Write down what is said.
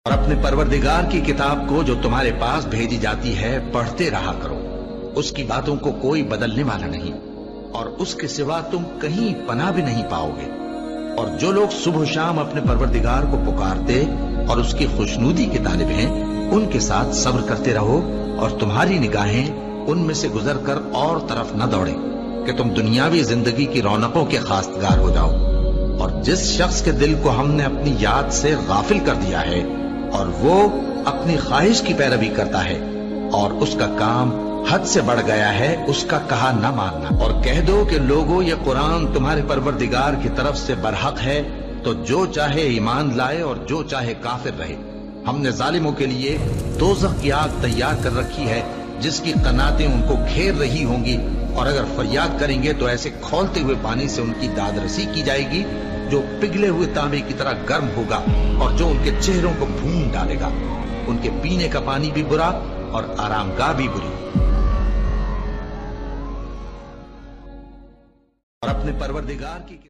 اور اپنے پروردگار کی کتاب کو جو تمہارے پاس بھیجی جاتی ہے پڑھتے رہا کرو، اس کی باتوں کو کوئی بدلنے والا نہیں، اور اس کے سوا تم کہیں پناہ بھی نہیں پاؤ گے۔ اور جو لوگ صبح و شام اپنے پروردگار کو پکارتے اور اس کی خوشنودی کے طالب ہیں، ان کے ساتھ صبر کرتے رہو، اور تمہاری نگاہیں ان میں سے گزر کر اور طرف نہ دوڑیں کہ تم دنیاوی زندگی کی رونقوں کے خواستگار ہو جاؤ۔ اور جس شخص کے دل کو ہم نے اپنی یاد سے غافل کر دیا ہے اور وہ اپنی خواہش کی پیروی کرتا ہے اور اس کا کام حد سے بڑھ گیا ہے، اس کا کہا نہ ماننا، اور کہہ دو کہ لوگوں یہ قرآن تمہارے پروردگار کی طرف سے برحق ہے، تو جو چاہے ایمان لائے اور جو چاہے کافر رہے۔ ہم نے ظالموں کے لیے دوزخ کی آگ تیار کر رکھی ہے جس کی قناتیں ان کو گھیر رہی ہوں گی، اور اگر فریاد کریں گے تو ایسے کھولتے ہوئے پانی سے ان کی داد رسی کی جائے گی جو پگھلے ہوئے تانبے کی طرح گرم ہوگا اور جو ان کے چہروں کو بھون ڈالے گا۔ ان کے پینے کا پانی بھی برا اور آرام گاہ بھی بری۔ اور اپنے پروردگار کی